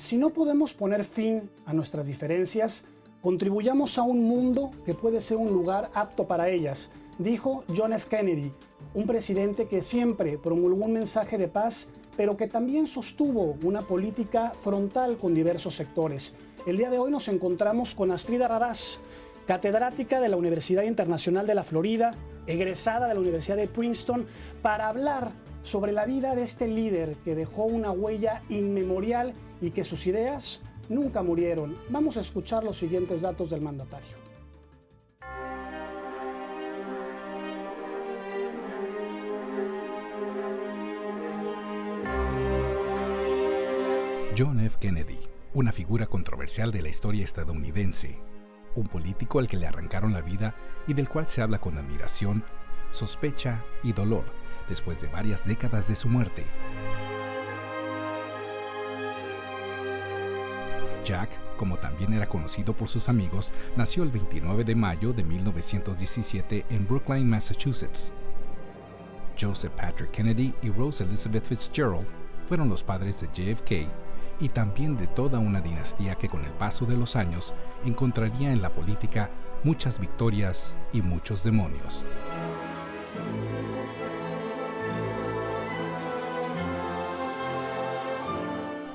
Si no podemos poner fin a nuestras diferencias, contribuyamos a un mundo que puede ser un lugar apto para ellas, dijo John F. Kennedy, un presidente que siempre promulgó un mensaje de paz, pero que también sostuvo una política frontal con diversos sectores. El día de hoy nos encontramos con Astrid Arrarás, catedrática de la Universidad Internacional de la Florida, egresada de la Universidad de Princeton, para hablar sobre la vida de este líder que dejó una huella inmemorial y que sus ideas nunca murieron. Vamos a escuchar los siguientes datos del mandatario. John F. Kennedy, una figura controversial de la historia estadounidense, un político al que le arrancaron la vida y del cual se habla con admiración, sospecha y dolor después de varias décadas de su muerte. Jack, como también era conocido por sus amigos, nació el 29 de mayo de 1917 en Brookline, Massachusetts. Joseph Patrick Kennedy y Rose Elizabeth Fitzgerald fueron los padres de JFK y también de toda una dinastía que con el paso de los años encontraría en la política muchas victorias y muchos demonios.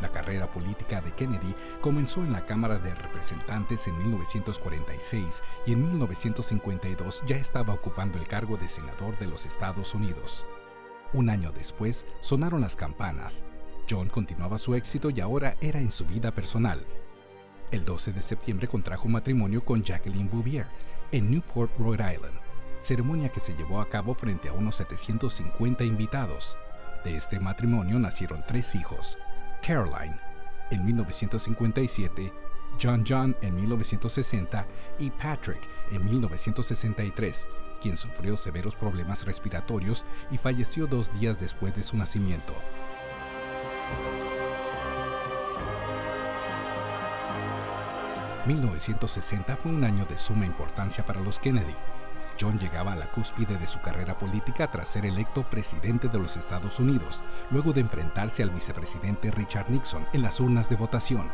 La carrera política de Kennedy comenzó en la Cámara de Representantes en 1946 y en 1952 ya estaba ocupando el cargo de senador de los Estados Unidos. Un año después sonaron las campanas. John continuaba su éxito y ahora era en su vida personal. El 12 de septiembre contrajo matrimonio con Jacqueline Bouvier en Newport, Rhode Island, ceremonia que se llevó a cabo frente a unos 750 invitados. De este matrimonio nacieron 3 hijos: Caroline en 1957, John en 1960 y Patrick en 1963, quien sufrió severos problemas respiratorios y falleció 2 días después de su nacimiento. ...1960 fue un año de suma importancia para los Kennedy. John llegaba a la cúspide de su carrera política tras ser electo presidente de los Estados Unidos, luego de enfrentarse al vicepresidente Richard Nixon en las urnas de votación.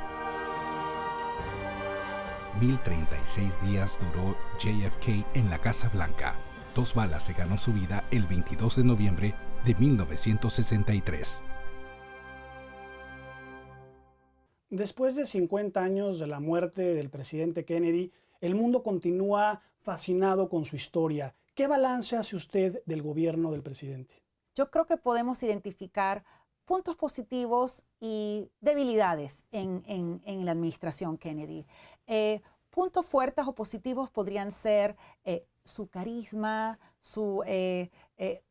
1036 días duró JFK en la Casa Blanca. 2 balas se ganó su vida el 22 de noviembre de 1963. Después de 50 años de la muerte del presidente Kennedy, el mundo continúa fascinado con su historia. ¿Qué balance hace usted del gobierno del presidente? Yo creo que podemos identificar puntos positivos y debilidades en la administración Kennedy. Puntos fuertes o positivos podrían ser su carisma, su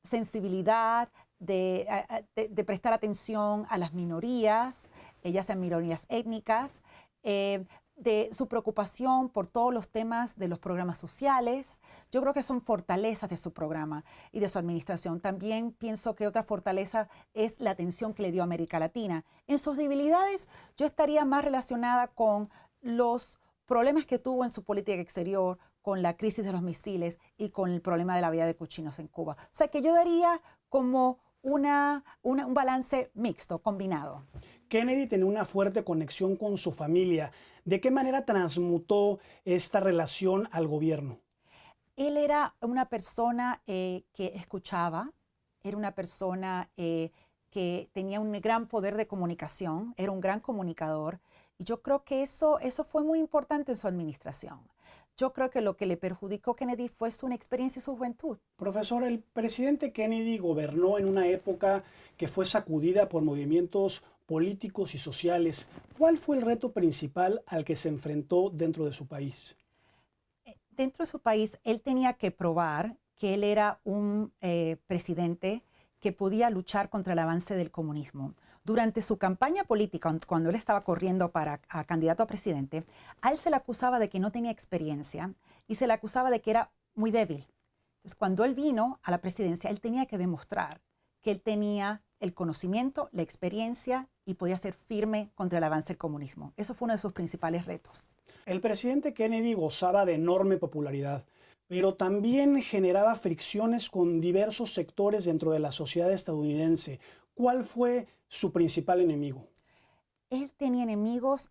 sensibilidad de prestar atención a las minorías, ya sean minorías étnicas, de su preocupación por todos los temas de los programas sociales. Yo creo que son fortalezas de su programa y de su administración. También pienso que otra fortaleza es la atención que le dio a América Latina. En sus debilidades, yo estaría más relacionada con los problemas que tuvo en su política exterior, con la crisis de los misiles y con el problema de la vía de cochinos en Cuba. O sea que yo daría como un balance mixto, combinado. Kennedy tenía una fuerte conexión con su familia. ¿De qué manera transmutó esta relación al gobierno? Él era una persona que escuchaba, era una persona que tenía un gran poder de comunicación, era un gran comunicador, y yo creo que eso fue muy importante en su administración. Yo creo que lo que le perjudicó a Kennedy fue su inexperiencia y su juventud. Profesor, el presidente Kennedy gobernó en una época que fue sacudida por movimientos políticos y sociales. ¿Cuál fue el reto principal al que se enfrentó dentro de su país? Dentro de su país, él tenía que probar que él era un presidente que podía luchar contra el avance del comunismo. Durante su campaña política, cuando él estaba corriendo a candidato a presidente, a él se le acusaba de que no tenía experiencia y se le acusaba de que era muy débil. Entonces, cuando él vino a la presidencia, él tenía que demostrar que él tenía el conocimiento, la experiencia y podía ser firme contra el avance del comunismo. Eso fue uno de sus principales retos. El presidente Kennedy gozaba de enorme popularidad, pero también generaba fricciones con diversos sectores dentro de la sociedad estadounidense. ¿Cuál fue su principal enemigo? Él tenía enemigos,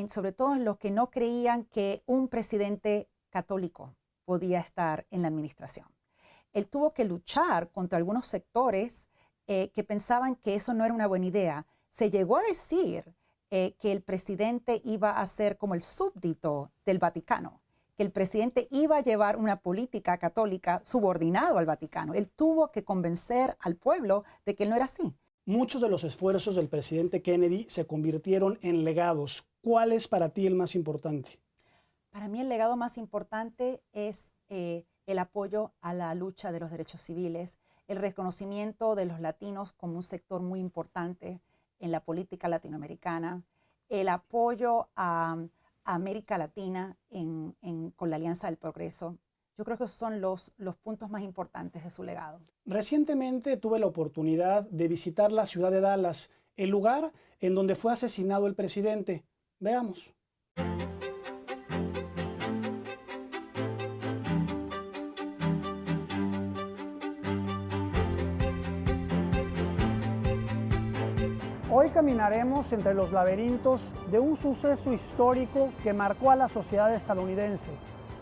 sobre todo en los que no creían que un presidente católico podía estar en la administración. Él tuvo que luchar contra algunos sectores que pensaban que eso no era una buena idea. Se llegó a decir que el presidente iba a ser como el súbdito del Vaticano, que el presidente iba a llevar una política católica subordinado al Vaticano. Él tuvo que convencer al pueblo de que él no era así. Muchos de los esfuerzos del presidente Kennedy se convirtieron en legados. ¿Cuál es para ti el más importante? Para mí el legado más importante es el apoyo a la lucha de los derechos civiles, el reconocimiento de los latinos como un sector muy importante en la política latinoamericana, el apoyo a América Latina con la Alianza del Progreso. Yo creo que esos son los puntos más importantes de su legado. Recientemente tuve la oportunidad de visitar la ciudad de Dallas, el lugar en donde fue asesinado el presidente. Veamos. Hoy caminaremos entre los laberintos de un suceso histórico que marcó a la sociedad estadounidense.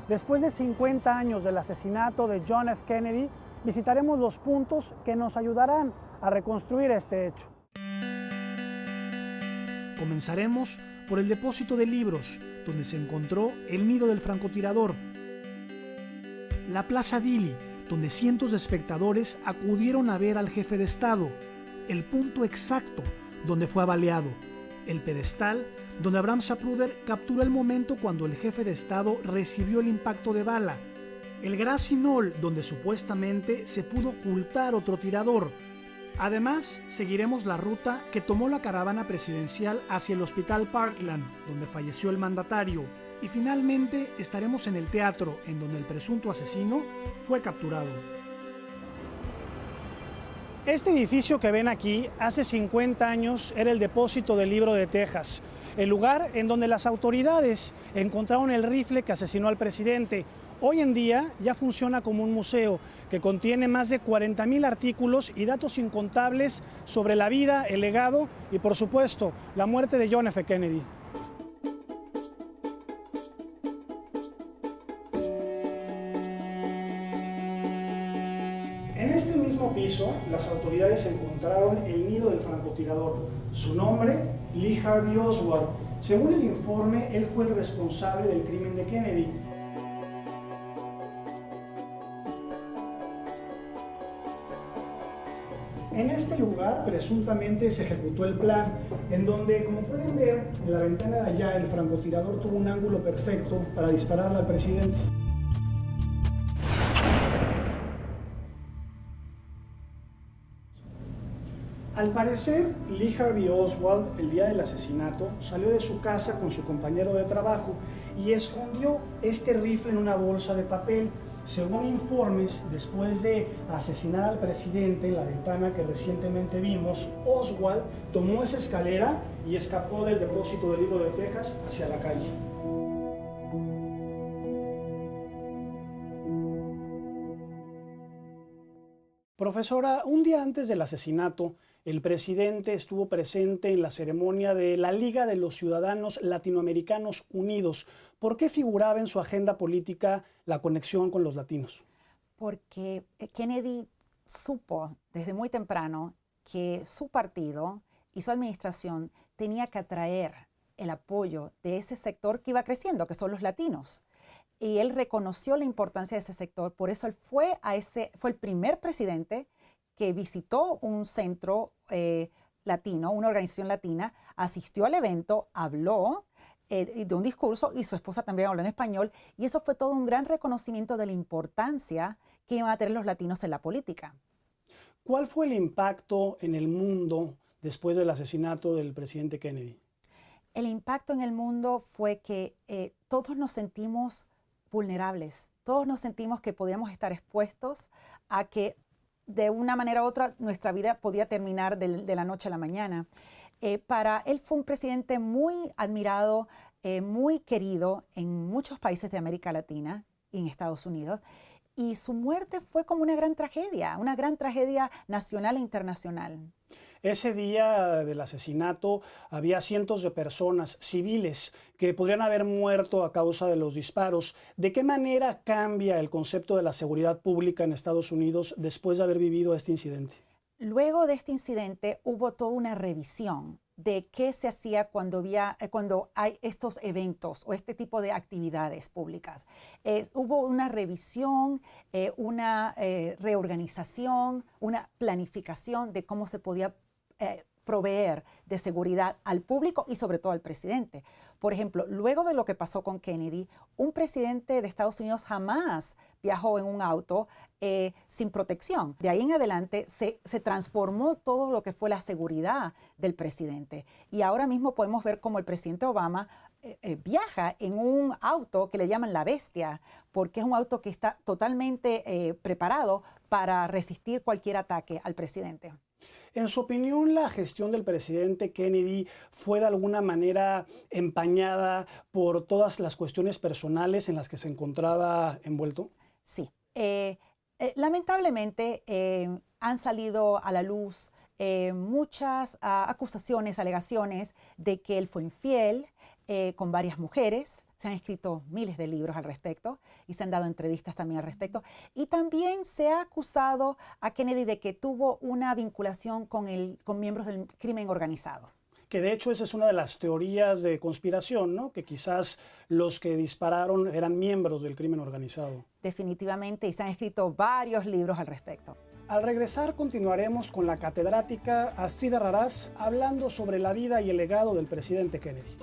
Después de 50 años del asesinato de John F. Kennedy, visitaremos los puntos que nos ayudarán a reconstruir este hecho. Comenzaremos por el depósito de libros, donde se encontró el nido del francotirador. La Plaza Dili, donde cientos de espectadores acudieron a ver al jefe de Estado. El punto exacto donde fue baleado. El pedestal, donde Abraham Zapruder capturó el momento cuando el jefe de Estado recibió el impacto de bala. El Grassy Knoll, donde supuestamente se pudo ocultar otro tirador. Además, seguiremos la ruta que tomó la caravana presidencial hacia el Hospital Parkland, donde falleció el mandatario. Y finalmente estaremos en el teatro, en donde el presunto asesino fue capturado. Este edificio que ven aquí, hace 50 años, era el depósito del Libro de Texas, el lugar en donde las autoridades encontraron el rifle que asesinó al presidente. Hoy en día ya funciona como un museo que contiene más de 40,000 artículos y datos incontables sobre la vida, el legado y, por supuesto, la muerte de John F. Kennedy. En este mismo piso, las autoridades encontraron el nido del francotirador. Su nombre, Lee Harvey Oswald. Según el informe, él fue el responsable del crimen de Kennedy. En este lugar, presuntamente, se ejecutó el plan, en donde, como pueden ver, en la ventana de allá, el francotirador tuvo un ángulo perfecto para dispararle al presidente. Al parecer, Lee Harvey Oswald, el día del asesinato, salió de su casa con su compañero de trabajo y escondió este rifle en una bolsa de papel. Según informes, después de asesinar al presidente en la ventana que recientemente vimos, Oswald tomó esa escalera y escapó del depósito del Libro de Texas hacia la calle. Profesora, un día antes del asesinato, el presidente estuvo presente en la ceremonia de la Liga de los Ciudadanos Latinoamericanos Unidos. ¿Por qué figuraba en su agenda política la conexión con los latinos? Porque Kennedy supo desde muy temprano que su partido y su administración tenía que atraer el apoyo de ese sector que iba creciendo, que son los latinos. Y él reconoció la importancia de ese sector, por eso él fue el primer presidente que visitó un centro latino, una organización latina, asistió al evento, habló de un discurso y su esposa también habló en español, y eso fue todo un gran reconocimiento de la importancia que iban a tener los latinos en la política. ¿Cuál fue el impacto en el mundo después del asesinato del presidente Kennedy? El impacto en el mundo fue que todos nos sentimos vulnerables, todos nos sentimos que podíamos estar expuestos a que de una manera u otra nuestra vida podía terminar de la noche a la mañana. Para él fue un presidente muy admirado, muy querido en muchos países de América Latina y en Estados Unidos. Y su muerte fue como una gran tragedia nacional e internacional. Ese día del asesinato había cientos de personas civiles que podrían haber muerto a causa de los disparos. ¿De qué manera cambia el concepto de la seguridad pública en Estados Unidos después de haber vivido este incidente? Luego de este incidente hubo toda una revisión de qué se hacía cuando hay estos eventos o este tipo de actividades públicas. Hubo una revisión, una reorganización, una planificación de cómo se podía proveer de seguridad al público y sobre todo al presidente. Por ejemplo, luego de lo que pasó con Kennedy, un presidente de Estados Unidos jamás viajó en un auto sin protección. De ahí en adelante se transformó todo lo que fue la seguridad del presidente. Y ahora mismo podemos ver cómo el presidente Obama viaja en un auto que le llaman la bestia, porque es un auto que está totalmente preparado para resistir cualquier ataque al presidente. En su opinión, ¿la gestión del presidente Kennedy fue de alguna manera empañada por todas las cuestiones personales en las que se encontraba envuelto? Sí. Lamentablemente han salido a la luz muchas acusaciones, alegaciones de que él fue infiel con varias mujeres. Se han escrito miles de libros al respecto y se han dado entrevistas también al respecto. Y también se ha acusado a Kennedy de que tuvo una vinculación con miembros del crimen organizado. Que de hecho esa es una de las teorías de conspiración, ¿no? Que quizás los que dispararon eran miembros del crimen organizado. Definitivamente, y se han escrito varios libros al respecto. Al regresar continuaremos con la catedrática Astrid Arrarás hablando sobre la vida y el legado del presidente Kennedy.